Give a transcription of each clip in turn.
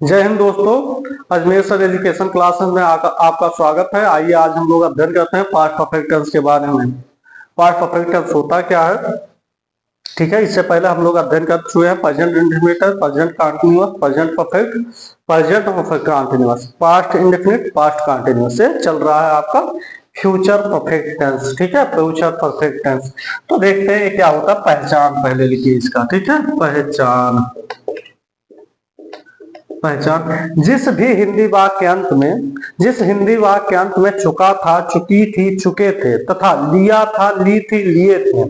जय हिंद दोस्तों, Ajmer sir education classes में आपका स्वागत है। आइए आज हम लोग अध्ययन करते हैं पास्ट परफेक्ट टेंस के बारे में। पास्ट परफेक्ट टेंस होता क्या है, ठीक है। इससे पहले हम लोग अध्ययन कर चुके हैं present indefinite, present continuous, present perfect, present perfect continuous, past indefinite, past continuous से चल रहा है आपका फ्यूचर परफेक्ट टेंस, ठीक है। फ्यूचर परफेक्ट टेंस तो देखते हैं क्या होता है। पहचान पहले लिखिए इसका, ठीक है। पहचान पहचान जिस हिंदी वाक्यांत में चुका था, चुकी थी, चुके थे तथा लिया था, ली थी, लिए थे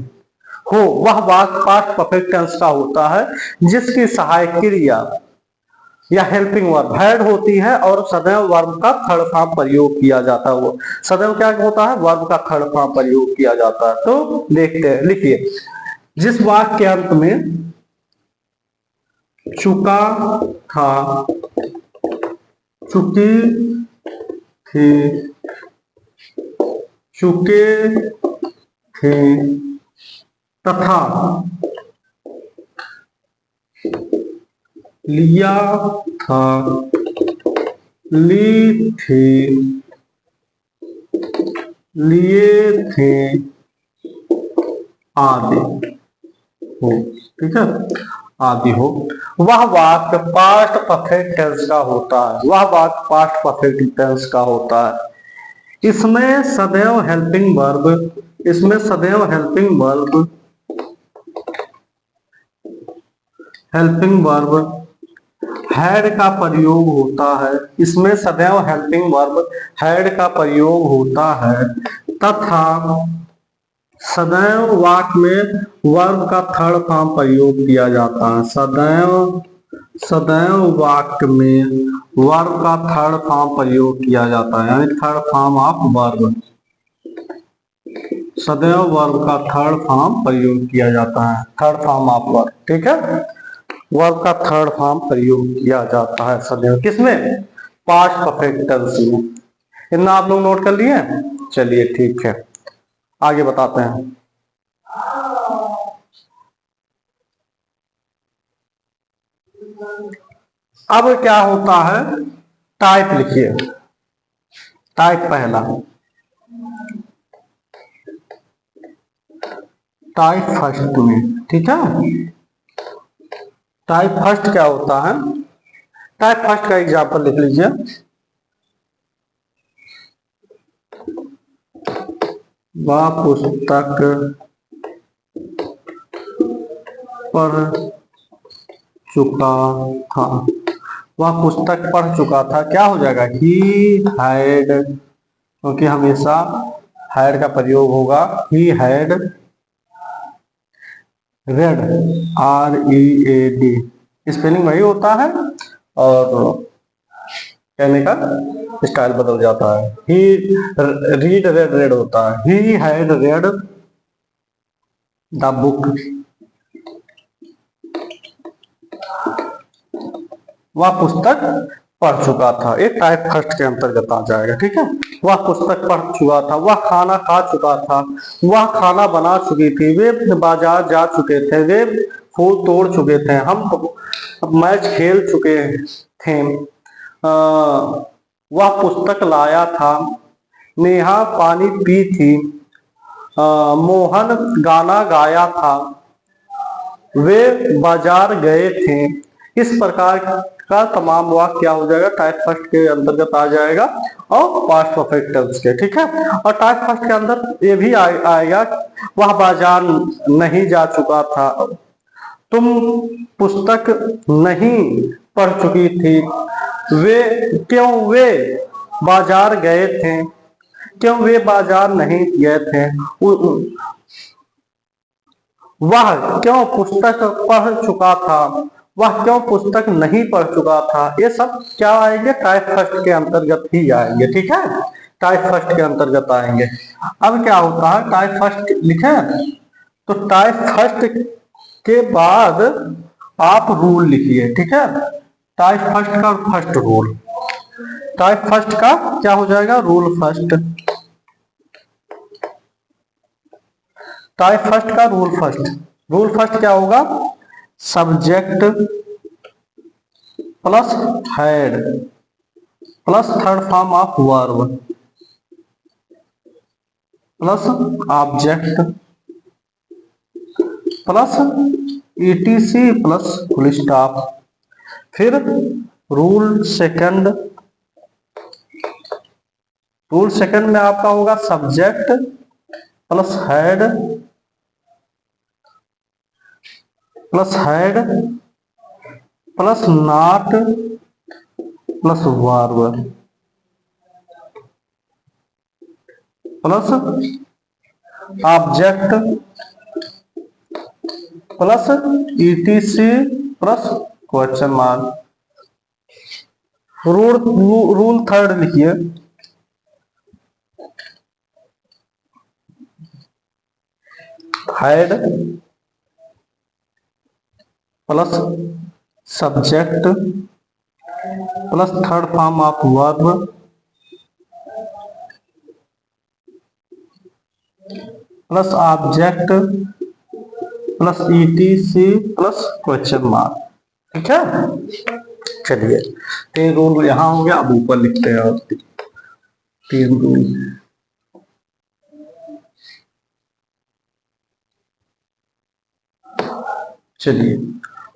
हो, वह वाक्य पास्ट परफेक्ट टेंस का होता है जिसकी सहायक क्रिया या हेल्पिंग वर्ब हैड होती है और सदैव वर्ब का थर्ड फॉर्म प्रयोग किया जाता है। वो सदैव क्या होता है, वर्ब का थर्ड फॉर्म प्रयोग किया जाता है। तो देखते हैं, लिखिए जिस वाक्यांत में चुका था, चुकी थी, चुके थे तथा लिया था, ली थी, लिए थे आदि हो, ठीक है, आदि हो, वह वाक्य पास्ट परफेक्ट टेंस का होता है। वह वाक्य पास्ट परफेक्ट टेंस का होता है। इसमें सदैव हेल्पिंग वर्ब हैड का प्रयोग होता है। इसमें सदैव हेल्पिंग वर्ब हैड का प्रयोग होता है तथा सदैव वाक्य में वर्ब का थर्ड फॉर्म प्रयोग किया जाता है। सदैव वाक्य में वर्ब का थर्ड फॉर्म प्रयोग किया जाता है, यानी थर्ड फॉर्म ऑफ वर्ब। सदैव वर्ब का थर्ड फॉर्म प्रयोग किया जाता है, थर्ड फॉर्म ऑफ वर्ब, ठीक है। वर्ब का थर्ड फॉर्म प्रयोग किया जाता है सदैव, किसमें, पास्ट परफेक्ट टेंस में। इतना आप लोग नोट कर लिए, चलिए ठीक है, आगे बताते हैं। अब क्या होता है, टाइप लिखिए। टाइप पहला, टाइप फर्स्ट में, ठीक है। टाइप फर्स्ट क्या होता है, टाइप फर्स्ट का एग्जांपल लिख लीजिए। वह पुस्तक पढ़ चुका था, वह पुस्तक पढ़ चुका था, क्या हो जाएगा, ही हैड, क्योंकि हमेशा हैड का प्रयोग होगा। He had read, READ, spelling वही होता है और कहने का स्टाइल बदल जाता है। ही रीड रेड होता है। He had read the book, वह पुस्तक पढ़ चुका था, एक टाइप फर्स्ट के अंतर्गत आ जाएगा, ठीक है। वह पुस्तक पढ़ चुका था, वह खाना खा चुका था, वह खाना बना चुकी थी, वे बाजार जा चुके थे, वे फूल तोड़ चुके थे, हम मैच खेल चुके थे, वह पुस्तक लाया था, नेहा पानी पी थी, मोहन गाना गाया था, वे बाजार गए थे। इस प्रकार का तमाम वाक्य क्या हो जाएगा, टाइप फर्स्ट के अंतर्गत आ जाएगा और पास्ट परफेक्ट टेंस के, ठीक है। और टाइप फर्स्ट के अंदर ये भी आएगा, वह बाजार नहीं जा चुका था, तुम पुस्तक नहीं पढ़ चुकी थी, वे बाजार गए थे, क्यों वे बाजार नहीं गए थे, वह क्यों पुस्तक पढ़ चुका था, वह क्यों पुस्तक नहीं पढ़ चुका था, ये सब क्या आएंगे, टाइप फर्स्ट के अंतर्गत ही आएंगे, ठीक है। टाइप फर्स्ट के अंतर्गत आएंगे। अब क्या होता है, टाइप फर्स्ट लिखे तो टाइप फर्स्ट के बाद आप रूल लिखिए, ठीक है। टाइप फर्स्ट का फर्स्ट रूल, टाइप फर्स्ट का क्या हो जाएगा, रूल फर्स्ट। टाइप फर्स्ट का रूल फर्स्ट क्या होगा, subject plus had plus third form of verb plus object plus ETC plus full stop. फिर रूल सेकंड में आपका होगा subject plus head plus not plus verb plus object plus ETC plus question mark. Rule third लिखिए had plus subject plus third form of verb plus object plus ETC plus question mark. ठीक है, चलिए तीन rule यहां हो गया। अब ऊपर लिखते हैं और तीन रूल। चलिए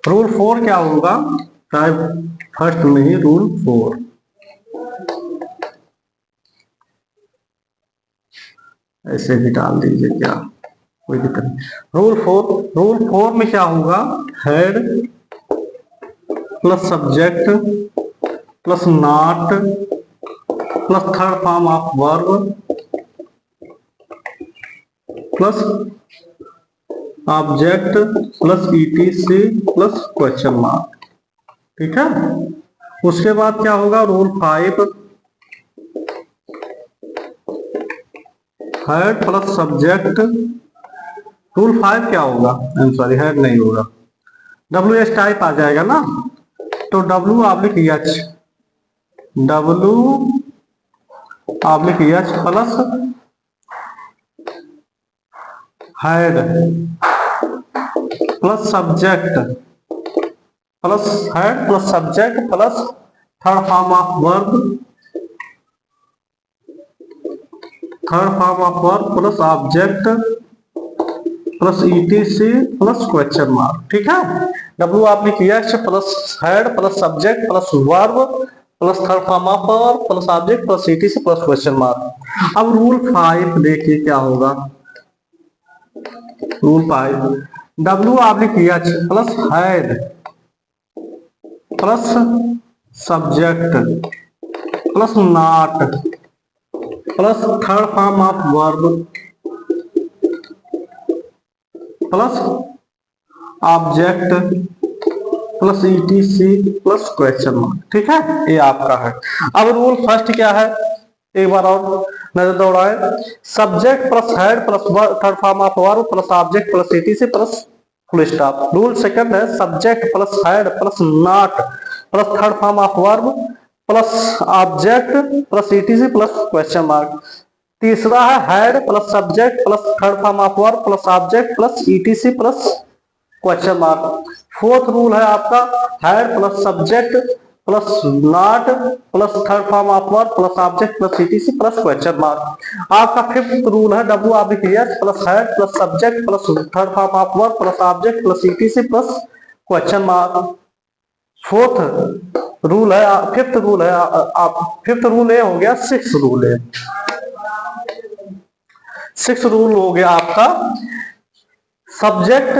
रूल 4 क्या होगा, टाइप फर्स्ट में ही रूल 4 ऐसे भी डाल दीजिए, क्या कोई दिक्कत नहीं। रूल 4 में क्या होगा, head plus subject plus not plus third form of verb plus object plus ETC plus question mark. ठीक है, उसके बाद क्या होगा, rule 5 head plus subject. Rule 5 क्या होगा, आई एम सॉरी हेड नहीं होगा, डब्ल्यू एच टाइप आ जाएगा ना, तो W oblique H plus head plus subject plus head plus subject plus third form of verb plus object plus ETC plus question mark. ठीक है, W आपने किया plus head plus subject plus verb plus third form of verb plus object plus ETC plus question mark. अब rule 5 देखिए क्या होगा, rule 5 W आपने किया plus head plus subject plus not plus third form of verb plus object plus ETC plus question mark. ठीक है, ये आपका है। अब रूल फर्स्ट क्या है, एक बार और नजर दौड़ाए, subject plus head plus third form of verb plus object plus ETC plus full stop. Rule second है subject plus head plus not plus third form of verb plus object plus ETC plus question mark. तीसरा है head plus subject plus third form of verb plus object plus ETC plus question mark. Fourth rule है आपका head plus subject plus not plus third form of verb plus object plus ETC plus question mark. आपका fifth rule है W RBS plus head plus subject plus third form of verb plus object plus ETC plus question mark. Fourth rule है, fifth rule ये हो गया। Six rule हो गया आपका subject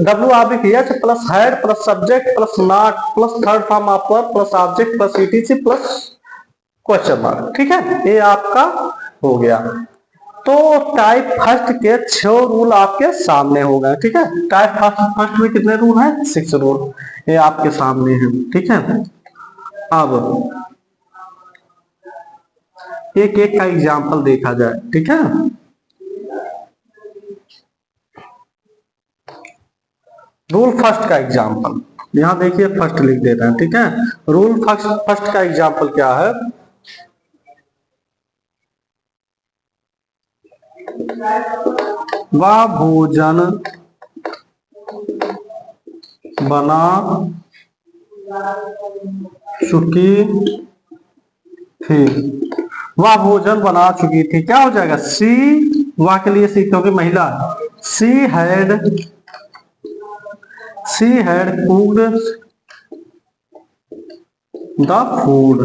W RBS plus head plus subject plus not plus third form of verb plus object plus ETC plus question mark. ठीक है, ये आपका हो गया। तो टाइप फर्स्ट के 6 रूल आपके सामने हो गए। ठीक है, टाइप फर्स्ट में कितने रूल हैं, 6 रूल, ये आपके सामने हैं। ठीक है, अब एक एक का एग्जाम्पल देखा जाए। ठीक है, रूल फर्स्ट का एग्जाम्पल यहां देखिए, फर्स्ट लिख देते हैं। ठीक है, रूल फर्स्ट का एग्जाम्पल क्या है, वह भोजन बना चुकी थी, वह भोजन बना चुकी थी। क्या हो जाएगा? सी, वह के लिए सी क्योंकि महिला है। She had cooked the food,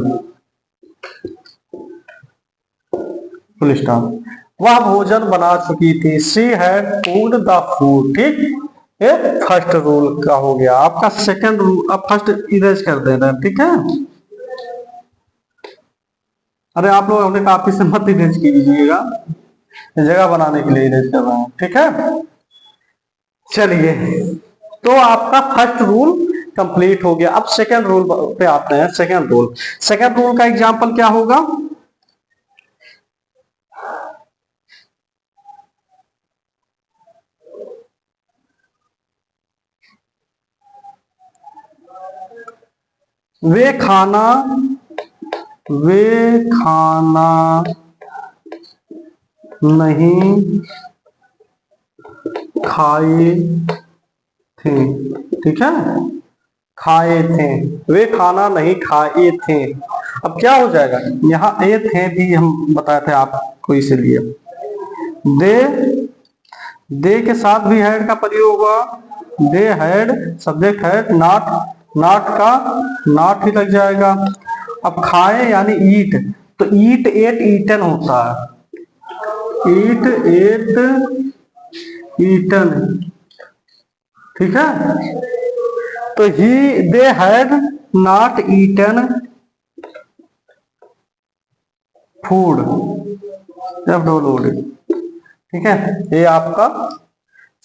full stop. वह भोजन बना चुकी थी। She had cooked the food. ठीक, ये फर्स्ट रूल का हो गया। आपका सेकंड रूल, अब फर्स्ट इरेज कर देना, ठीक है। अरे आप लोग अपने कॉपी से मत इरेज कीजिएगा, जगह बनाने के लिए इरेज कर रहे हैं, ठीक है। चलिए, तो आपका फर्स्ट रूल कंप्लीट हो गया। अब सेकंड रूल पे आते हैं। सेकंड रूल का एग्जांपल क्या होगा? वे खाना नहीं खाए थे, ठीक है। खाए थे, वे खाना नहीं खाए थे। अब क्या हो जाएगा? यहाँ ए थे भी हम बताए थे आपको, इसीलिए दे, दे के साथ भी हैड का प्रयोग होगा। They had, subject had, not का नॉट ही लग जाएगा। अब खाए यानी ईट, तो ईट एट ईटन होता है। ईट एट ईटन, ठीक है। तो he, they had not eaten food, ठीक है। ये आपका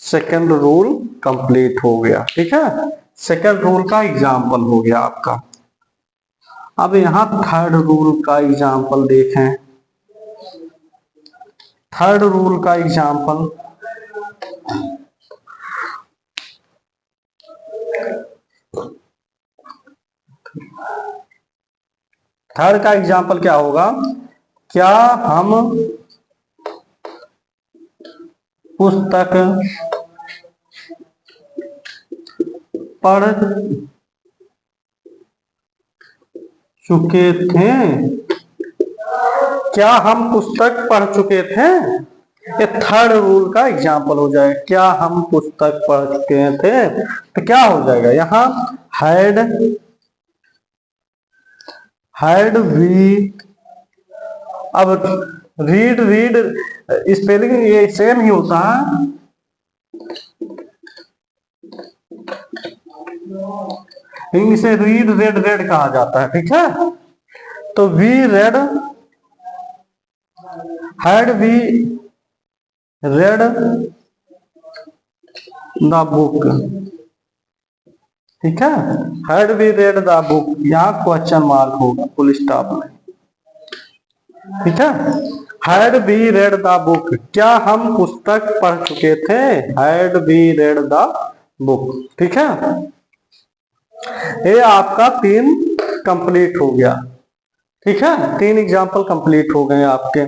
सेकंड रूल कंप्लीट हो गया, ठीक है। सेकंड रूल का एग्जाम्पल हो गया आपका। अब यहां थर्ड रूल का एग्जाम्पल देखें। थर्ड रूल का एग्जाम्पल, थर्ड का एग्जाम्पल क्या होगा? क्या हम पुस्तक पढ़ चुके थे? क्या हम पुस्तक पढ़ चुके थे? ये थर्ड रूल का एग्जाम्पल हो जाएगा। क्या हम पुस्तक पढ़ चुके थे, तो क्या हो जाएगा? यहाँ हैड वी, अब रीड स्पेलिंग ये सेम ही होता है। इंग्लिश से रीड रेड कहा जाता है, ठीक है। तो we read, had we read the book, ठीक है। Had we read the book, यहाँ क्वेश्चन मार्क होगा, फुल स्टॉप में, ठीक है। Had we read the book, क्या हम पुस्तक पढ़ चुके थे? Had we read the book, ठीक है। ये आपका 3 कंप्लीट हो गया, ठीक है। 3 एग्जाम्पल कंप्लीट हो गए आपके।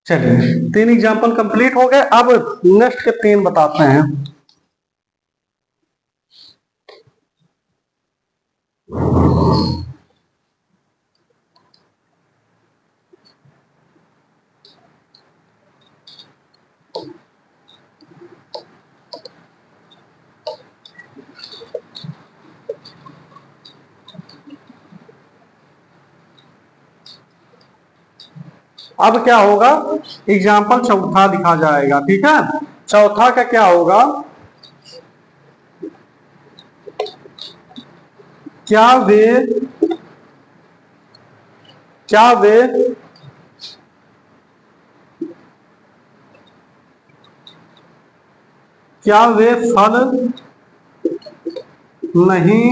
चलिए, 3 एग्जाम्पल कंप्लीट हो गए। अब नेक्स्ट के 3 बताते हैं। अब क्या होगा? एग्जाम्पल चौथा लिखा जाएगा, ठीक है। चौथा का क्या होगा? क्या वे फल नहीं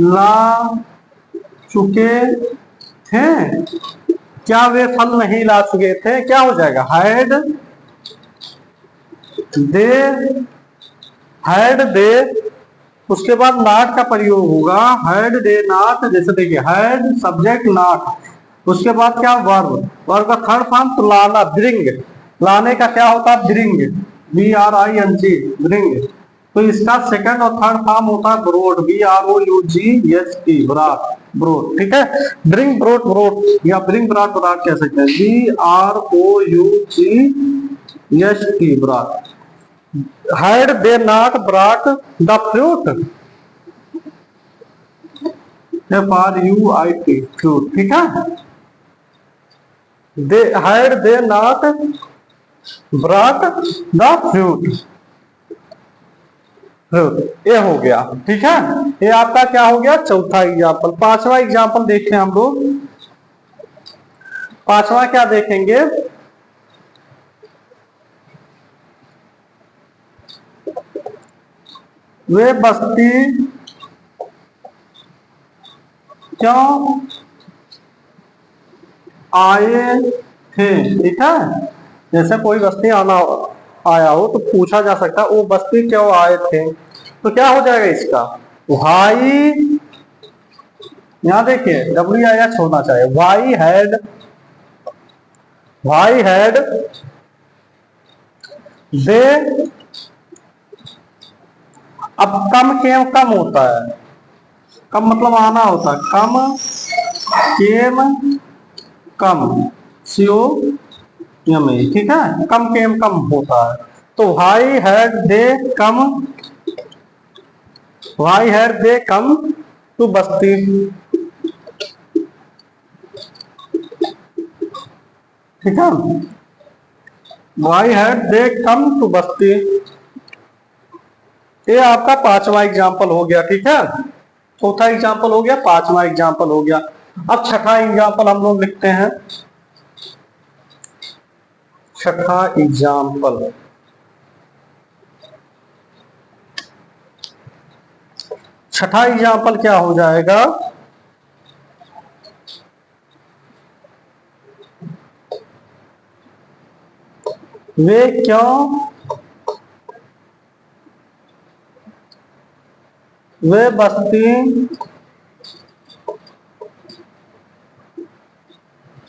ला चुके थे? क्या वे फल नहीं ला चुके थे? क्या हो जाएगा? हैड दे, उसके बाद नॉट का प्रयोग होगा। हैड दे नॉट, जैसे देखिए हैड सब्जेक्ट नॉट, उसके बाद क्या? वर्ब का थर्ड फॉर्म, तो लाना, ब्रिंग, लाने का क्या होता है? Bring, BRING, bring. तो इसका सेकंड और थर्ड फॉर्म होता है ब्रोड, BROUGHT, ब्रॉड, ब्रोड, ठीक है। ब्रिंग ब्रोड, ब्रोड या ब्रिंग ब्रॉड, ब्रॉड कह सकते हैं, BROUGHT, brought. Had they not brought the fruit, FRUIT, fruit, ठीक है। They had they not brought the fruit, ये हो गया, ठीक है। ये आपका क्या हो गया, चौथा एग्जाम्पल। पांचवा एग्जाम्पल देखते हैं हम लोग। पांचवा क्या देखेंगे, वे बस्ती क्यों आए थे, ठीक है। जैसे कोई बस्ती आया हो तो पूछा जा सकता है वो बस्ती क्यों आए थे, तो क्या हो जाएगा इसका, भाई, यहां देखिए WIH होना चाहिए, भाई हैड दे। अब कम केम कम होता है, कम मतलब आना होता है, कम केम कम, COM, ठीक है। कम केम कम होता है, तो भाई had they come to basti, ठीक है। Why had they come to basti, ये आपका पांचवा एग्जाम्पल हो गया, ठीक है। चौथा एग्जाम्पल हो गया, पांचवा एग्जाम्पल हो गया। अब छठा एग्जाम्पल हम लोग लिखते हैं। छठा एग्जाम्पल, छठा एग्जाम्पल क्या हो जाएगा, वे बस्ती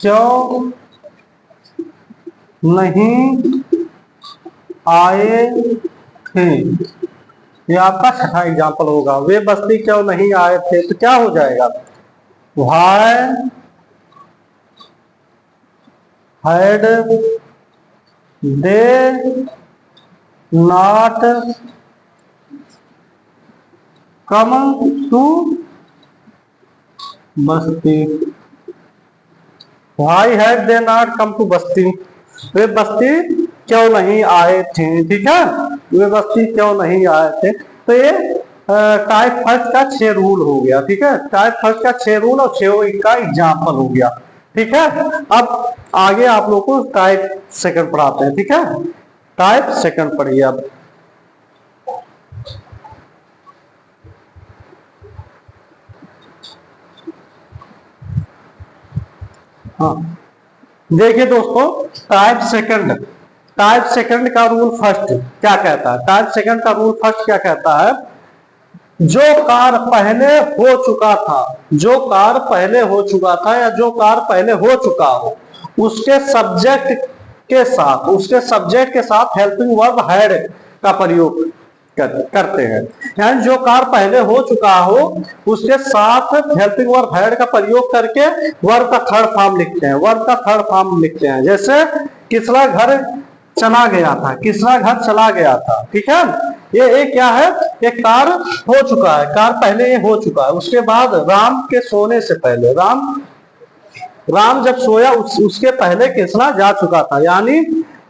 क्यों नहीं आए थे, ये आपका छठा एग्जाम्पल होगा। वे बस्ती क्यों नहीं आए थे, तो क्या हो जाएगा, why had they not come to basti, why had they not come to basti, वे बस्ती क्यों नहीं आए थे, ठीक है। वे बस्ती क्यों नहीं आए थे, तो ये टाइप फर्स्ट का 6 रूल हो गया, ठीक है। टाइप फर्स्ट का 6 रूल और 6 का एग्जाम्पल हो गया, ठीक है। अब आगे आप लोग को टाइप सेकंड पढ़ाते हैं, ठीक है। टाइप सेकंड पढ़िए अब। हाँ देखिए दोस्तों, टाइप सेकंड का रूल फर्स्ट क्या कहता है, टाइप सेकंड का रूल फर्स्ट क्या कहता है, जो कार्य पहले हो चुका था, जो कार्य पहले हो चुका था या जो कार्य पहले हो चुका हो, उसके सब्जेक्ट के साथ हेल्पिंग वर्ब हैड का प्रयोग करते हैं। यानी जो कार्य पहले हो चुका हो उसके साथ हेल्पिंग वर्ब हैड का प्रयोग करके वर्ब का थर्ड फॉर्म लिखते हैं, वर्ब का थर्ड फॉर्म लिखते हैं। जैसे किसरा घर चला गया था, किसरा घर चला गया था, ठीक है। ये क्या है, एक कार्य हो चुका है, कार्य पहले ये हो चुका है। उसके बाद राम के सोने से पहले, राम जब सोया उसके पहले कृष्णा जा चुका था, यानी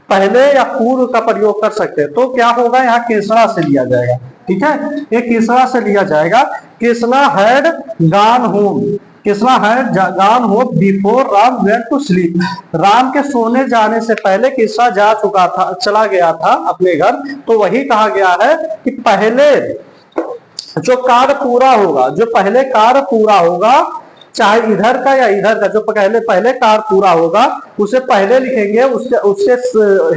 पहले या पूर्व का प्रयोग कर सकते हैं। तो क्या होगा, यहाँ कृष्णा से लिया जाएगा, ठीक है। ये कृष्णा से लिया जाएगा। Krishna had gone home, Krishna had gone home before Ram went to sleep, Ram के सोने जाने से पहले कृष्णा जा चुका था, चला गया था अपने घर। तो वही कहा गया है कि पहले जो कार्य पूरा होगा, जो पहले कार्य पूरा होगा चाहे इधर का या इधर का, जो पहले पहले कार्य पूरा होगा उसे पहले लिखेंगे, उसके उसके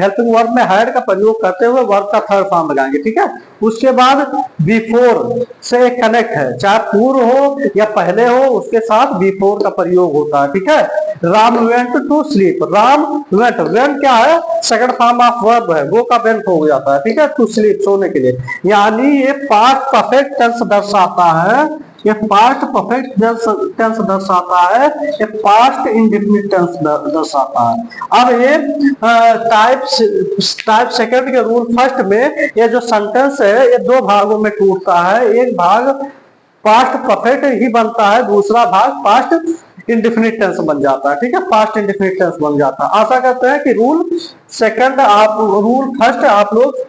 हेल्पिंग वर्ब में हैड का प्रयोग करते हुए वर्ब का थर्ड फॉर्म लगाएंगे, ठीक है। उसके बाद बिफोर से एक कनेक्ट है, चाहे पूर्व हो या पहले हो, उसके साथ बिफोर का प्रयोग होता है, ठीक है। Ram went to sleep, Ram went, went क्या है, सेकंड फॉर्म ऑफ वर्ब है, वो का वेंट हो जाता है, ठीक है, टू स्लीप, सोने के लिए। यानी ये पास्ट परफेक्ट टेंस दर्शाता है, ये पास्ट परफेक्ट टेंस दर्शाता है, ये पास्ट इंडेफिनिट टेंस दर्शाता है। अब ये टाइप सेकंड के रूल फर्स्ट में ये जो सेंटेंस है ये दो भागों में टूटता है, एक भाग पास्ट परफेक्ट ही बनता है, दूसरा भाग पास्ट इंडेफिनिट टेंस बन जाता है, ठीक है, पास्ट इंडेफिनिट टेंस बन जाता है। आशा करते हैं कि रूल फर्स्ट आप लोग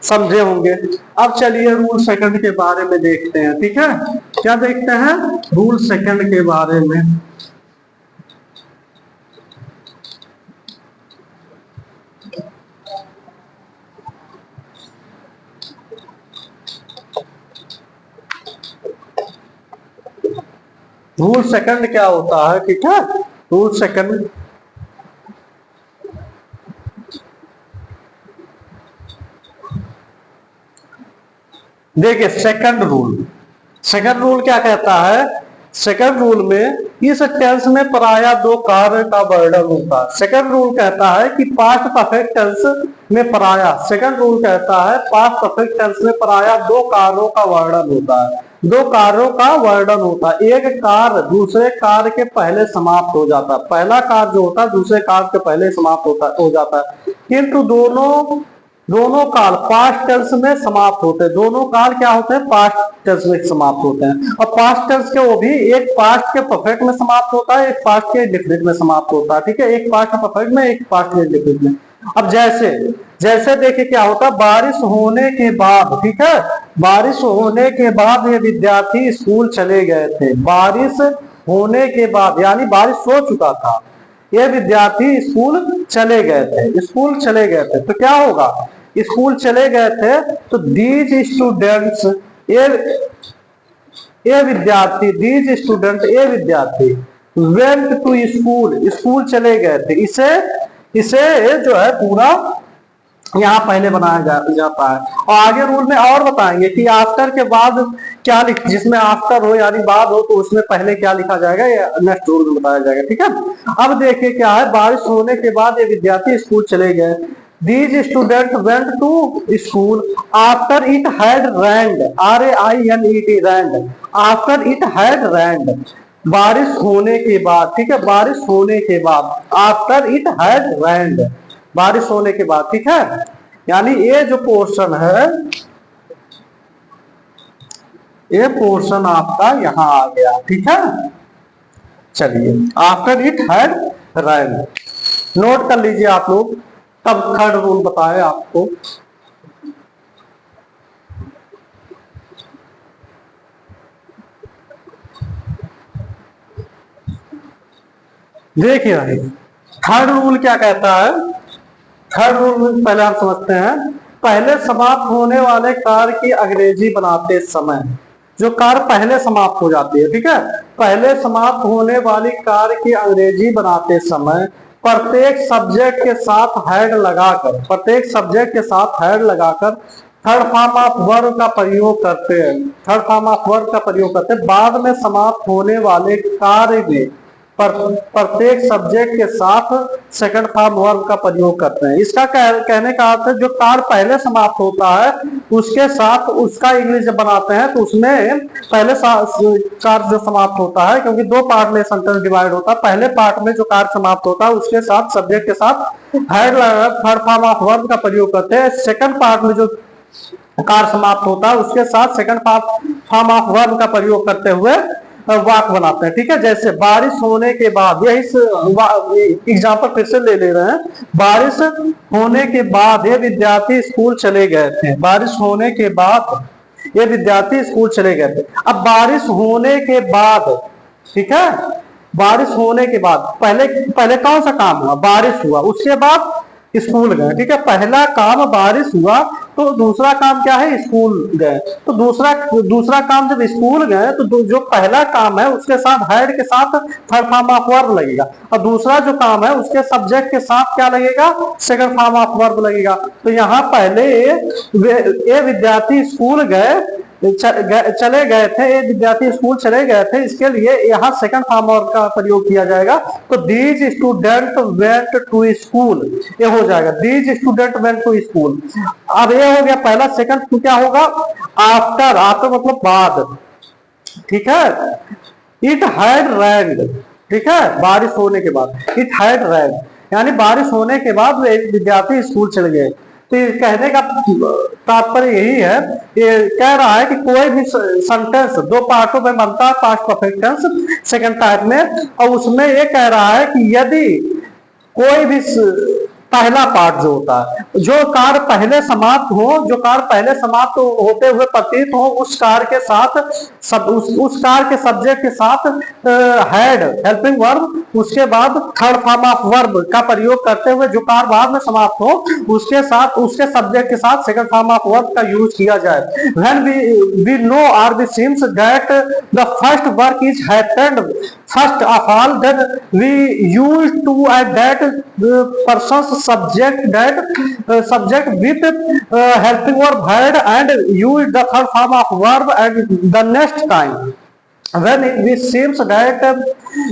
समझे होंगे। अब चलिए रूल सेकंड के बारे में देखते हैं, ठीक है। क्या देखते हैं, रूल सेकंड के बारे में। रूल सेकंड क्या होता है, ठीक है। रूल सेकंड देखिए, सेकंड रूल क्या कहता है, सेकंड रूल में इस टेंस में पराया दो कार्य का वर्णन होता है। सेकंड रूल कहता है कि पास्ट परफेक्ट टेंस में पराया, सेकंड रूल कहता है पास्ट परफेक्ट टेंस में पराया दो कार्यों का वर्णन होता है, दो कार्यों का वर्णन होता है। एक कार्य दूसरे कार्य के पहले समाप्त हो जाता है, पहला कार्य जो होता है दूसरे कार्य के पहले समाप्त हो जाता है, किंतु दोनों काल पास्ट टेंस में समाप्त होते हैं, दोनों काल क्या होते हैं, पास्ट टेंस में समाप्त होते हैं। और पास्ट टेंस के वो भी एक पास्ट के परफेक्ट में समाप्त होता है, एक पास्ट के इंडेफिनिट में समाप्त होता है, ठीक है, एक पास्ट के परफेक्ट में, एक पास्ट के इंडेफिनिट में। अब जैसे देखिए क्या होता है, बारिश होने के बाद, ठीक है, बारिश होने के बाद ये विद्यार्थी स्कूल चले गए थे, बारिश होने के बाद यानी बारिश हो चुका था, ये विद्यार्थी स्कूल चले गए थे, तो क्या होगा, स्कूल चले गए थे तो दीज स्टूडेंट्स, ये विद्यार्थी वेंट टू स्कूल चले गए थे, इसे जो है पूरा यहाँ पहले बनाया जाता है। और आगे रूल में और बताएंगे कि आफ्टर के बाद क्या जिसमें आफ्टर हो यानी बाद हो तो उसमें पहले क्या लिखा जाएगा, ये नेक्स्ट रूल में बताया जाएगा, ठीक है। अब देखिए क्या है, बारिश होने के बाद ये विद्यार्थी स्कूल चले गए, these student went to school after it had rained, RAINED rained, after it had rained, बारिश होने के बाद, ठीक है, बारिश होने के बाद, आफ्टर इट हैड रेन्ड, बारिश होने के बाद, ठीक है। यानी ये जो पोर्शन है, ये पोर्शन आपका यहां आ गया, ठीक है। चलिए, after it had rained note कर लीजिए आप लोग, तब थर्ड रूल बताए आपको। देखिए भाई, थर्ड रूल क्या कहता है, थर्ड रूल पहले आप समझते हैं। पहले समाप्त होने वाले कार्य की अंग्रेजी बनाते समय, जो कार्य पहले समाप्त हो जाती है, ठीक है, पहले समाप्त होने वाली कार्य की अंग्रेजी बनाते समय प्रत्येक सब्जेक्ट के साथ हैड लगाकर थर्ड फॉर्म ऑफ वर्ब का प्रयोग करते हैं, बाद में समाप्त होने वाले कार्य में प्रत्येक सब्जेक्ट के साथ सेकंड फॉर्म वर्ब का प्रयोग करते हैं। इसका कहने का अर्थ है, जो कार्य पहले समाप्त होता है उसके साथ उसका इंग्लिश जब बनाते हैं तो उसमें पहले कार्य जो समाप्त होता है, क्योंकि दो पार्ट में सेंटेंस डिवाइड होता है, पहले पार्ट में जो कार्य समाप्त होता है उसके साथ सब्जेक्ट के साथ had third form of verb का प्रयोग करते हैं, सेकंड पार्ट में जो कार्य समाप्त होता है उसके साथ सेकंड फॉर्म ऑफ वर्ब का प्रयोग करते हुए वाक्य बनाते हैं, ठीक है। जैसे बारिश होने के बाद, यही एग्जाम्पल फिर से ले रहे हैं, बारिश होने के बाद ये विद्यार्थी स्कूल चले गए थे, बारिश होने के बाद ये विद्यार्थी स्कूल चले गए थे। अब बारिश होने के बाद, ठीक है, बारिश होने के बाद पहले कौन सा काम हुआ, बारिश हुआ, उसके बाद स्कूल गए, ठीक है, पहला काम बारिश हुआ तो दूसरा काम क्या है, स्कूल गए। तो दूसरा काम जब स्कूल गए तो जो पहला काम है उसके साथ हैड के साथ थर्ड फॉर्म ऑफ वर्ब लगेगा, और दूसरा जो काम है उसके सब्जेक्ट के साथ क्या लगेगा, सेकंड फॉर्म ऑफ वर्ब लगेगा। तो यहाँ पहले ये विद्यार्थी स्कूल गए, चले गए थे, ये विद्यार्थी स्कूल चले गए थे, इसके लिए यहाँ सेकंड फॉर्म का प्रयोग किया जाएगा। तो these student went to school, ये हो जाएगा these student went to school. अब ये हो गया पहला। सेकंड तो क्या होगा, आफ्टर, आफ्टर मतलब बाद, ठीक है। इट हैड रेन्ड, ठीक है, बारिश होने के बाद, इट हैड रेन्ड, यानी बारिश होने के बाद एक विद्यार्थी स्कूल चले गए। तो ये कहने का तात्पर्य यही है, ये कह रहा है कि कोई भी सेंटेंस दो पार्टों में बनता है, past perfect tense second type में, और उसमें ये कह रहा है कि यदि कोई भी पहला पार्ट जो होता है, जो कार्य पहले समाप्त हो, जो कार्य पहले समाप्त होते हुए प्रतीत हो, उस कार्य के साथ उस कार्य के सब्जेक्ट के साथ हैड हेल्पिंग वर्ब, उसके बाद थर्ड फॉर्म ऑफ वर्ब का प्रयोग करते हुए जो कार्य बाद में समाप्त हो उसके साथ उसके सब्जेक्ट के साथ सेकंड फॉर्म ऑफ वर्ब का यूज किया जाए। व्हेन वी नो और we seems that the first work is happened first of all, then we use to add that person subject with helping verb had and use the third form of verb at the next time. When it seems that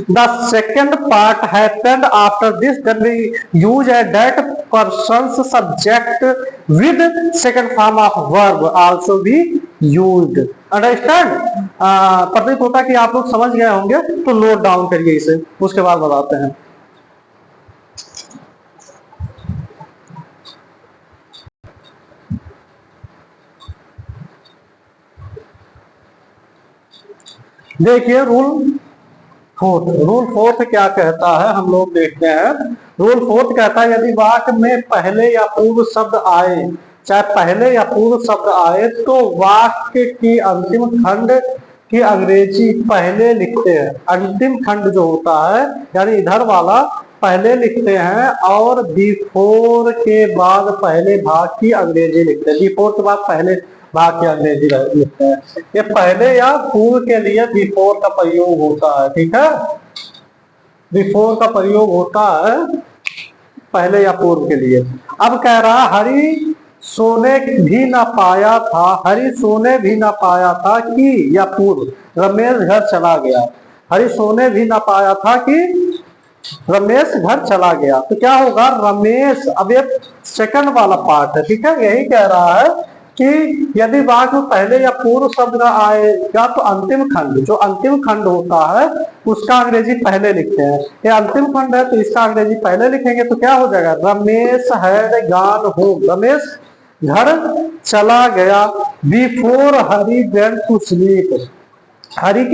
the second part happened after this, then we use that person's subject with second form of verb also be used. Understand? प्रतीत होता है कि आप लोग समझ गए होंगे, तो नोट डाउन करिए इसे, उसके बाद बताते हैं। देखिए रूल फोर्थ क्या कहता है, हम लोग देखते हैं। रूल फोर्थ कहता है यदि वाक्य में पहले या पूर्व शब्द आए, चाहे पहले या पूर्व शब्द आए, तो वाक्य की अंतिम खंड की अंग्रेजी पहले लिखते हैं। अंतिम खंड जो होता है यानी इधर वाला पहले लिखते हैं, और बिफोर के बाद पहले भाग की अंग्रेजी लिखते हैं। बिफोर के बाद पहले भाग की अंग्रेजी लिखते हैं। ये पहले या पूर्व के लिए बिफोर का प्रयोग होता है, ठीक है। बिफोर का प्रयोग होता है पहले या पूर्व के लिए। अब कह रहा हरि सोने भी ना पाया था, हरि सोने भी ना पाया था कि या पूर्व रमेश घर चला गया। हरि सोने भी ना पाया था कि रमेश घर चला गया। तो क्या होगा, रमेश, अब ये सेकंड वाला पार्ट है, ठीक है। यही कह रहा है कि यदि वाक्य में पहले या पूर्व शब्द आएगा तो अंतिम खंड, जो अंतिम खंड होता है उसका अंग्रेजी पहले लिखते हैं। ये अंतिम खंड है तो इसका अंग्रेजी पहले लिखेंगे, तो क्या हो जाएगा, Ramesh had gone home, Ramesh घर चला गया। Before Hari went to sleep, Hari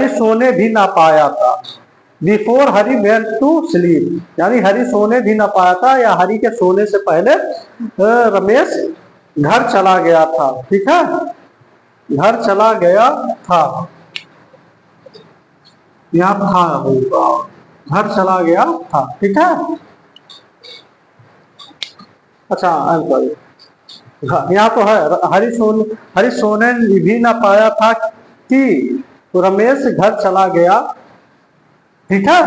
सोने भी ना पाया था। Before Hari went to sleep, यानी हरि सोने भी ना पाया था, या हरि के सोने से पहले रमेश घर चला गया था, ठीक है, घर चला गया था, यहाँ था होगा, घर चला गया था, ठीक है। अच्छा यहाँ तो है हरि सोने भी ना पाया था कि रमेश घर चला गया, ठीक है।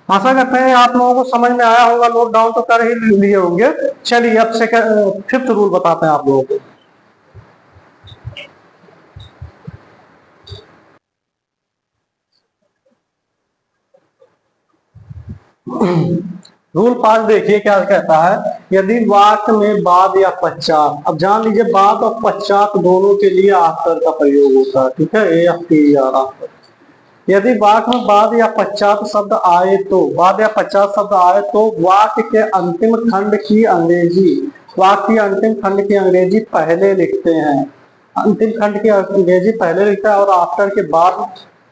आशा करते हैं आप लोगों को समझ में आया होगा, नोट डाउन तो कर ही लिए होंगे। चलिए अब सेकंड फिफ्थ रूल बताते हैं आप लोगों को। रूल 5 देखिए क्या कहता है, यदि वाक्य में बाद या पश्चात, अब जान लीजिए बाद और पश्चात दोनों के लिए आफ्टर का प्रयोग होता है, ठीक है, AFTER आफ्टर। यदि वाक्य में बाद या पश्चात शब्द आए तो, बाद या पश्चात शब्द आए तो वाक्य के अंतिम खंड की अंग्रेजी, वाक्य के अंतिम खंड की अंग्रेजी पहले लिखते हैं, अंतिम खंड की अंग्रेजी पहले लिखते हैं, और आफ्टर के बाद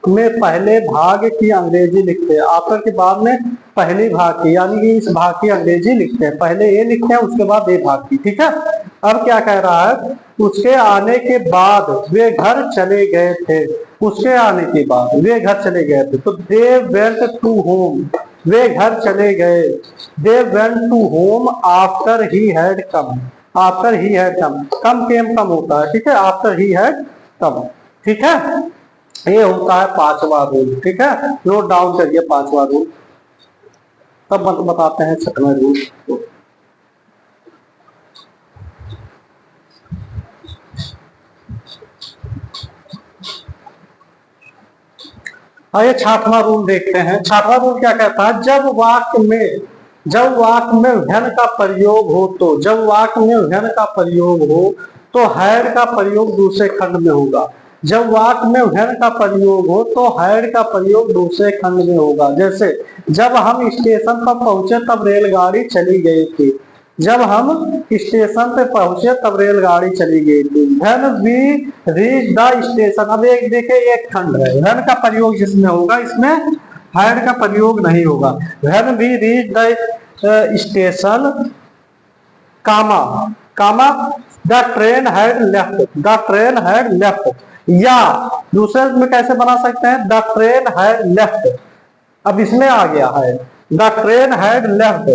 में पहले भाग की अंग्रेजी लिखते हैं, आफ्टर के बाद में पहले भाग की, यानी कि इस भाग की अंग्रेजी लिखते हैं, पहले ये लिखते हैं उसके बाद ये भाग की। ठीक है, अब क्या कह रहा है, उसके आने के बाद वे घर चले गए थे, उसके आने के बाद वे घर चले गए थे, तो दे वेंट टू होम, वे घर चले गए, they went to home after he had come, after he had come came come होता है, ठीक है, आफ्टर ही हैड कम। ठीक है, ये होता है पांचवा रूल। ठीक है, नोट डाउन करिए पांचवा रूल, तब बताते हैं छठवां रूल। आइए छठवां रूल देखते हैं। छठवां रूल क्या कहता है, जब वाक्य में व्यन का प्रयोग हो तो, जब वाक्य में व्यन का प्रयोग हो तो हैड का प्रयोग दूसरे खंड में होगा, जब वाक्य में व्यन का प्रयोग हो तो हैड का प्रयोग दूसरे खंड में होगा। जैसे जब हम स्टेशन पर पहुंचे तब रेलगाड़ी चली गई थी, जब हम स्टेशन पे पहुंचे तब रेलगाड़ी चली गई थी। When we reach the station, अब एक देखिए एक खंड है, व्हेन का प्रयोग जिसमें होगा इसमें हैड का प्रयोग नहीं होगा। When we reach the station comma comma the train had left, the train had left, या दूसरे में कैसे बना सकते हैं, द ट्रेन हैड लेफ्ट, अब इसमें आ गया है द ट्रेन हैड लेफ्ट,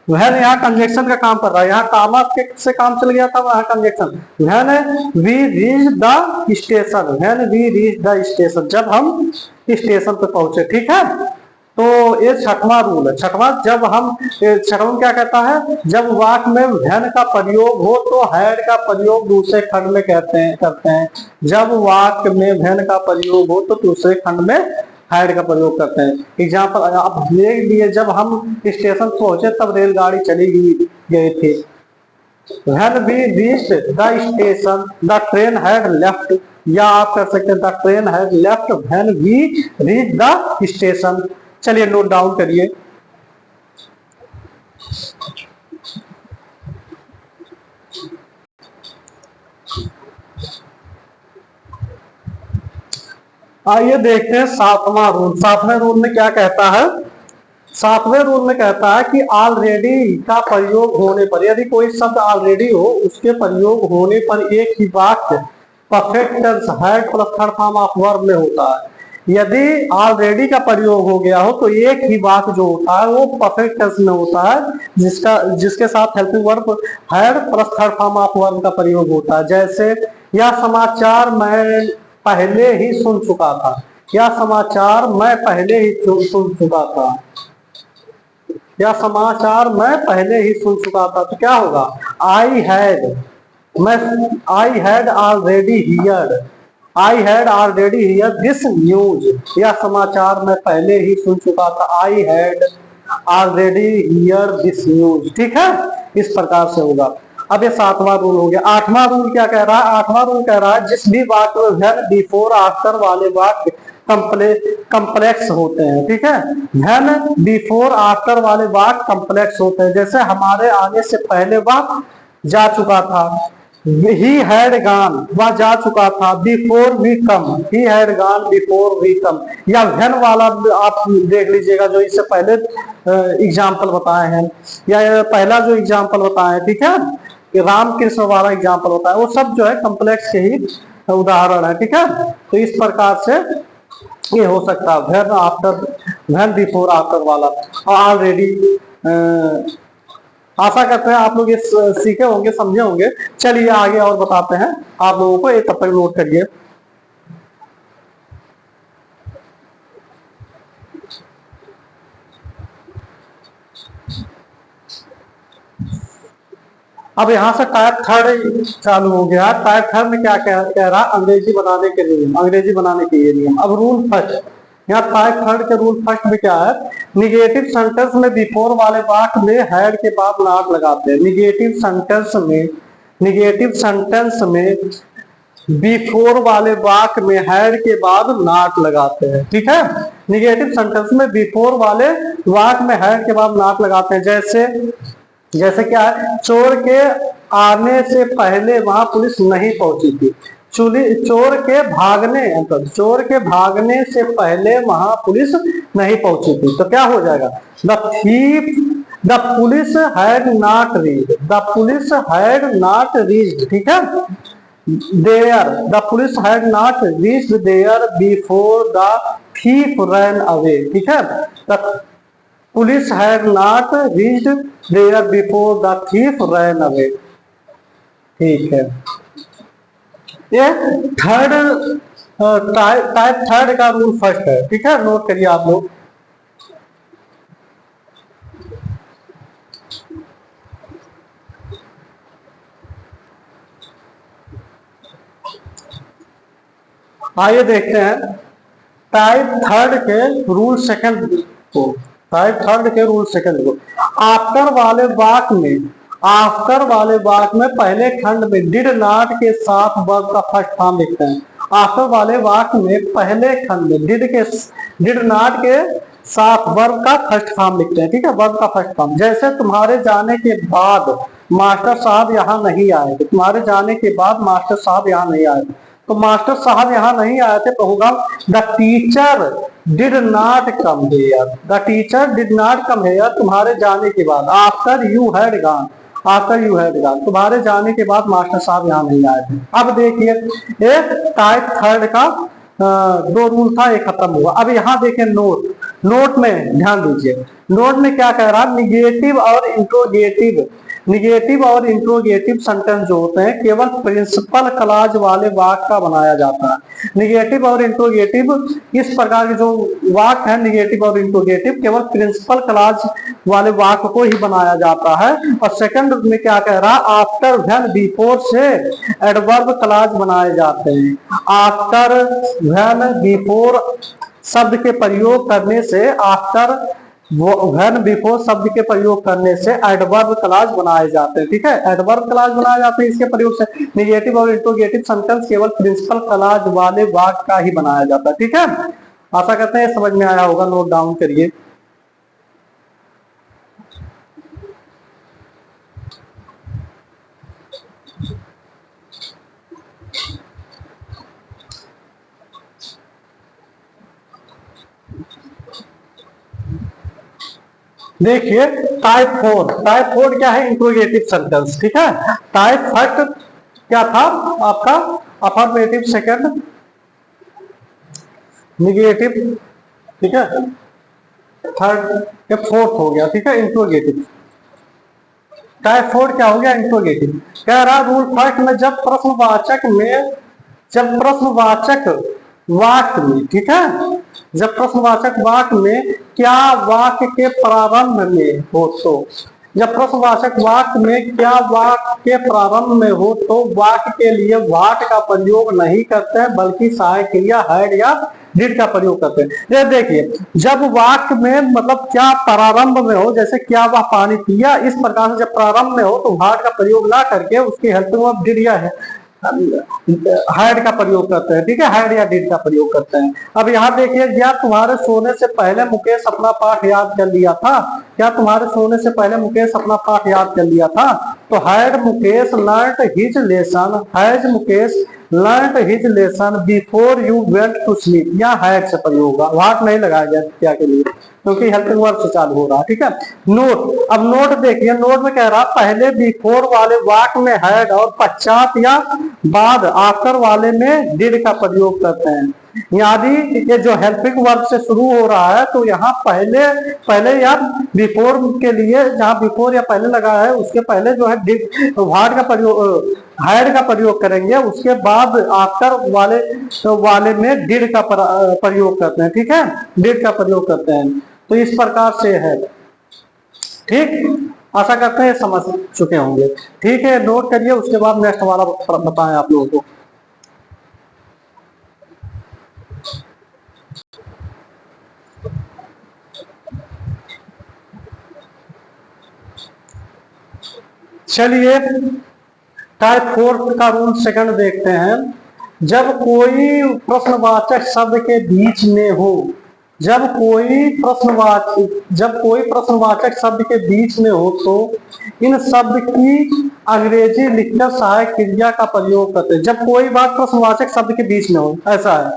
वहन यहाँ कंजक्शन का काम कर रहा है, यहाँ कामा से काम चल गया था, वहां कंजक्शन। वहन वी रीच द स्टेशन, वहन वी रीच द स्टेशन, जब हम स्टेशन पे पहुंचे। ठीक है, तो ये छठवां रूल है। छठवां क्या कहता है, जब वाक्य में व्हेन का प्रयोग हो तो हैड का प्रयोग दूसरे खंड में करते हैं, जब वाक्य में व्हेन का प्रयोग हो तो दूसरे खंड में हैड का प्रयोग करते हैं। एग्जाम्पल आप देख लिए, जब हम स्टेशन पहुंचे तब रेलगाड़ी चली गई थी। When we reached the station, the train had left, या आप कर सकते हैं the train had left when we reached the station। चलिए नोट डाउन करिए। आइए देखते हैं सातवां रूल। सातवें रूल में क्या कहता है, सातवें रूल में कहता है कि ऑलरेडी का प्रयोग होने पर, यदि कोई शब्द ऑलरेडी हो उसके प्रयोग होने पर एक ही वाक्य perfect tense had plus third form of verb में होता है। यदि ऑलरेडी का प्रयोग हो गया हो तो एक ही वाक्य जो होता है वो परफेक्ट टेंस में होता है, जिसके साथ helping verb had plus third form of verb का प्रयोग होता है। जैसे यह समाचार मैं पहले ही सुन चुका था, यह समाचार मैं पहले ही सुन चुका था, यह समाचार मैं पहले ही सुन चुका था, तो क्या होगा, I had already heard, I had already here this news, यह समाचार मैं पहले ही सुन चुका था, I had already here this news. ठीक है, इस प्रकार से होगा। अब ये सातवां रूल हो गया। आठवां रूल क्या कह रहा है, आठवां रूल कह रहा है जिस भी वाक्य में व्हेन बिफोर आफ्टर वाले वाक्य कंप्लेक्स होते हैं। ठीक है, व्हेन बिफोर आफ्टर वाले वाक्य कंप्लेक्स होते हैं। जैसे हमारे आने से पहले वह जा चुका था, ही हैड गॉन, वह जा चुका था, before we come, he had gone before we come. या व्हेन वाला आप देख लीजिएगा जो इससे पहले एग्जाम्पल बताए हैं, या पहला जो एग्जाम्पल बताए हैं, ठीक है, रामकृष्ण वाला एग्जाम्पल होता है, वो सब जो है कम्प्लेक्स के ही उदाहरण है। ठीक है, तो इस प्रकार से ये हो सकता है when after, when before after वाला, ऑलरेडी। आशा करते हैं आप लोग ये सीखे होंगे, समझे होंगे। चलिए आगे और बताते हैं आप लोगों को, एक तब तक नोट करिए। अब यहाँ से टाइप थर्ड चालू हो गया। टाइप थर्ड में क्या कह रहा, अंग्रेजी बनाने के नियम, अंग्रेजी बनाने के ये नियम। अब रूल फर्स्ट, यहाँ टाइप थर्ड के रूल फर्स्ट में क्या है, निगेटिव सेंटेंस में बिफोर वाले वाक्य में हैड के बाद नॉट लगाते हैं। निगेटिव सेंटेंस में बिफोर वाले वाक्य में हैड के बाद नॉट लगाते हैं, ठीक है। निगेटिव सेंटेंस में बिफोर वाले वाक्य में हैड के बाद नॉट लगाते हैं। जैसे जैसे क्या है, चोर के आने से पहले वहां पुलिस नहीं पहुंची थी। चोर के भागने, मतलब चोर के भागने से पहले वहां पुलिस नहीं पहुंची थी, तो क्या हो जाएगा, the thief, the police had not reach, the police had not reached, ठीक है, there, the police had not reached there before the thief ran away, ठीक है। The police had not reached there before the thief ran away, ठीक है। ये third type third का rule first है, ठीक है, नोट करिए आप लोग। आइए देखते हैं टाइप थर्ड के रूल सेकंड को। टाइप थर्ड के रूल सेकंड को, आफ्टर वाले वाक्य में, आफ्टर वाले वाक्य में पहले खंड में डिड नॉट के साथ वर्ब का फर्स्ट फॉर्म लिखते हैं। आफ्टर वाले वाक्य में पहले खंड में डिड नॉट के साथ वर्ब का फर्स्ट फॉर्म लिखते हैं, ठीक है, वर्ब का फर्स्ट फॉर्म। जैसे तुम्हारे जाने के बाद मास्टर साहब यहाँ नहीं आए थे, तुम्हारे जाने के बाद मास्टर साहब यहाँ नहीं आए थे, तो मास्टर साहब यहाँ नहीं आए थे, तो होगा the teacher did not come here, the teacher did not come here, तुम्हारे जाने के बाद, after you had gone, after you had gone, तुम्हारे जाने के बाद मास्टर साहब यहाँ नहीं आए थे। अब देखिए एक टाइप थर्ड का दो रूल था, एक खत्म हुआ। अब यहाँ देखें नोट, नोट में ध्यान दीजिए, नोट में क्या कह रहा है, निगेटिव और इंट्रोगेटिव, निगेटिव और इंट्रोगेटिव सेंटेंस जो होते हैं केवल प्रिंसिपल क्लॉज वाले वाक्य का बनाया जाता है। निगेटिव और इंट्रोगेटिव इस प्रकार के जो वाक्य है, निगेटिव और इंट्रोगेटिव केवल प्रिंसिपल क्लॉज वाले वाक्य को ही बनाया जाता है। और सेकंड में क्या कह रहा है, आफ्टर व्हेन बिफोर से एडवर्ब क्लॉज बनाए जाते हैं। आफ्टर व्हेन बिफोर शब्द के प्रयोग करने से, आफ्टर व्हेन बिफोर शब्द के प्रयोग करने से एडवर्ब क्लॉज बनाए जाते हैं, ठीक है, एडवर्ब क्लॉज बनाए जाते हैं इसके प्रयोग से। निगेटिव और इंट्रोगेटिव सेंटेंस केवल प्रिंसिपल क्लॉज वाले वाक्य का ही बनाया जाता है, ठीक है। आशा करते हैं समझ में आया होगा, नोट डाउन करिए। देखिए टाइप फोर क्या है, इंट्रोगेटिव सेंटेंस, ठीक है। टाइप फर्स्ट क्या था आपका, अफर्मेटिव, सेकंड निगेटिव, ठीक है, थर्ड फोर्थ हो गया, ठीक है, इंट्रोगेटिव। टाइप फोर क्या हो गया, इंट्रोगेटिव। कह रहा रूल फर्स्ट में जब प्रश्नवाचक में, जब प्रश्नवाचक वाक्य में, ठीक है, जब प्रश्नवाचक वाक्य में क्या वाक्य के प्रारंभ में हो, तो जब प्रश्नवाचक वाक्य में क्या वाक्य के प्रारंभ में हो तो वाक्य के लिए व्हाट का प्रयोग नहीं करते हैं, बल्कि सहायक क्रिया हैड या डिड का प्रयोग करते हैं। ये देखिए जब वाक्य में मतलब क्या प्रारंभ में हो, जैसे क्या वह पानी पिया, इस प्रकार से जब प्रारंभ में हो तो व्हाट का प्रयोग ना करके उसकी हेल्पिंग ऑफ डिड या हैड का प्रयोग करते हैं, ठीक है, हैड या डिड का प्रयोग करते हैं। अब यहाँ देखिए, क्या तुम्हारे सोने से पहले मुकेश अपना पाठ याद कर लिया था, क्या तुम्हारे सोने से पहले मुकेश अपना पाठ याद कर लिया था, तो had Mukesh learned his lesson, has Mukesh learned his lesson before you went to sleep, यहाँ हैड से प्रयोग होगा, व्हाट नहीं लगाया गया क्या के लिए, क्योंकि हेल्पिंग वर्ब से चालू हो रहा है, ठीक है। नोट, अब नोट देखिए, नोट में कह रहा पहले बिफोर वाले वाक्य में हैड और पश्चात या बाद आफ्टर वाले में डिड का प्रयोग करते हैं। यदि ये जो हेल्पिंग वर्ब से शुरू हो रहा है तो यहाँ पहले या बिफोर के लिए जहाँ बिफोर या पहले लगा है उसके पहले जो है डिड व्हाट का प्रयोग, हैड का प्रयोग करेंगे, उसके बाद आफ्टर वाले में डिड का प्रयोग करते हैं, ठीक है, डिड का प्रयोग करते हैं। तो इस प्रकार से है, ठीक, आशा करते हैं समझ चुके होंगे, ठीक है। नोट करिए, उसके बाद नेक्स्ट वाला बताएं आप लोगों को। चलिए टाइप फोर का रूल सेकंड देखते हैं। जब कोई प्रश्नवाचक शब्द के बीच में हो, जब कोई प्रश्नवाचक शब्द के बीच में हो तो इन शब्द की अंग्रेजी लिखकर सहायक क्रिया का प्रयोग करते हैं। जब कोई बात प्रश्नवाचक शब्द के बीच में हो, ऐसा है,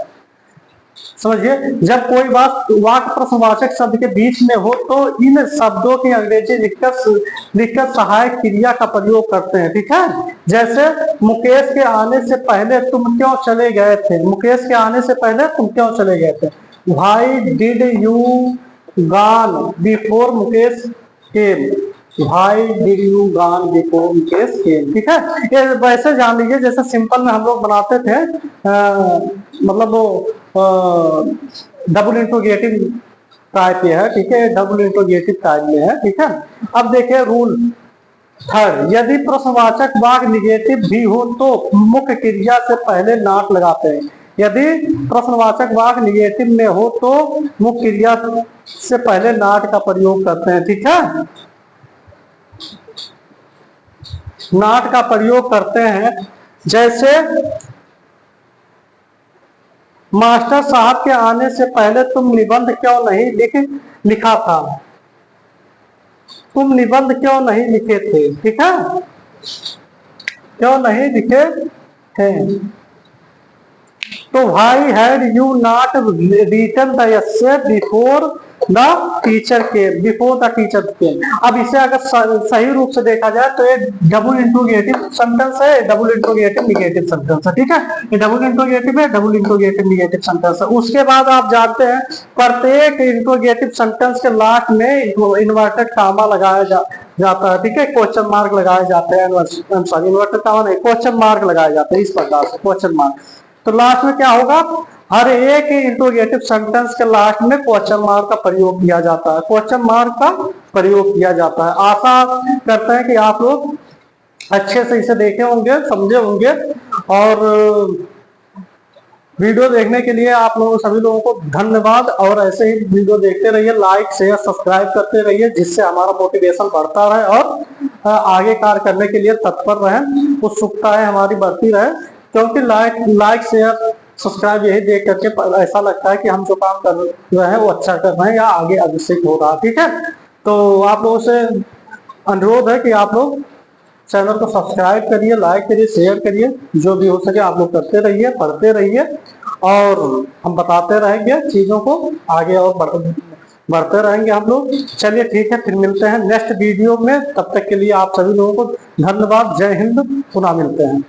समझिए, जब कोई बात वाक्य प्रश्नवाचक शब्द के बीच में हो तो इन शब्दों की अंग्रेजी लिखकर सहायक क्रिया का प्रयोग करते हैं। ठीक है, जैसे मुकेश के आने से पहले तुम क्यों चले गए थे। मुकेश के आने से पहले तुम क्यों चले गए थे। Why did you gone before Mukesh came? Why did you gone before Mukesh came? ठीक है, ये वैसे जान लीजिए जैसे सिंपल में हम लोग बनाते थे, मतलब वो डबल इंट्रोगेटिव टाइप ये है। ठीक है, डबल इंट्रोगेटिव टाइप में है। ठीक है, अब देखिए रूल थर्ड, यदि प्रश्नवाचक वाक्य निगेटिव भी हो तो मुख्य क्रिया से पहले नॉट लगाते हैं। यदि प्रश्नवाचक वाक्य निगेटिव में हो तो मुख्य क्रिया से पहले नॉट का प्रयोग करते हैं। ठीक है, नॉट का प्रयोग करते हैं। जैसे मास्टर साहब के आने से पहले तुम निबंध क्यों नहीं लिखा था। तुम निबंध क्यों नहीं लिखे थे। ठीक है, क्यों नहीं लिखे थे। तो why had you not written the essay before the teacher के। अब इसे अगर सही रूप से देखा जाए तो ये डबल इंट्रोगेटिव सेंटेंस है, डबल इंट्रोगेटिव निगेटिव सेंटेंस है। ठीक है, ये डबल इंट्रोगेटिव है, डबल इंट्रोगेटिव निगेटिव सेंटेंस है। उसके बाद आप जानते हैं प्रत्येक इंट्रोगेटिव सेंटेंस के लास्ट में इन्वर्टेड कामा लगाया जाता है। ठीक है, क्वेश्चन मार्क लगाए जाते हैं, इन्वर्टेड कामा नहीं, क्वेश्चन मार्क लगाए जाते हैं इस प्रकार से, क्वेश्चन मार्क। तो लास्ट में क्या होगा, हर एक इंट्रोगेटिव सेंटेंस के लास्ट में क्वेश्चन मार्क का प्रयोग किया जाता है, क्वेश्चन मार्क का प्रयोग किया जाता है। आशा करते हैं कि आप लोग अच्छे से इसे देखे होंगे, समझे होंगे। और वीडियो देखने के लिए आप लोगों सभी लोगों को धन्यवाद। और ऐसे ही वीडियो देखते रहिए, लाइक शेयर सब्सक्राइब करते रहिए, जिससे हमारा मोटिवेशन बढ़ता रहे और आगे कार्य करने के लिए तत्पर रहें, उत्सुकताएं हमारी बढ़ती रहे। क्योंकि लाइक शेयर सब्सक्राइब यही देख करके ऐसा लगता है कि हम जो काम कर रहे हैं वो अच्छा कर रहे हैं या आगे अग्रसर हो रहा है। ठीक है, तो आप लोगों से अनुरोध है कि आप लोग चैनल को सब्सक्राइब करिए, लाइक करिए, शेयर करिए, जो भी हो सके आप लोग करते रहिए, पढ़ते रहिए और हम बताते रहेंगे चीजों को आगे और बढ़ते रहेंगे हम लोग। चलिए ठीक है, फिर मिलते हैं नेक्स्ट वीडियो में। तब तक के लिए आप सभी लोगों को धन्यवाद। जय हिंद, पुनः मिलते हैं।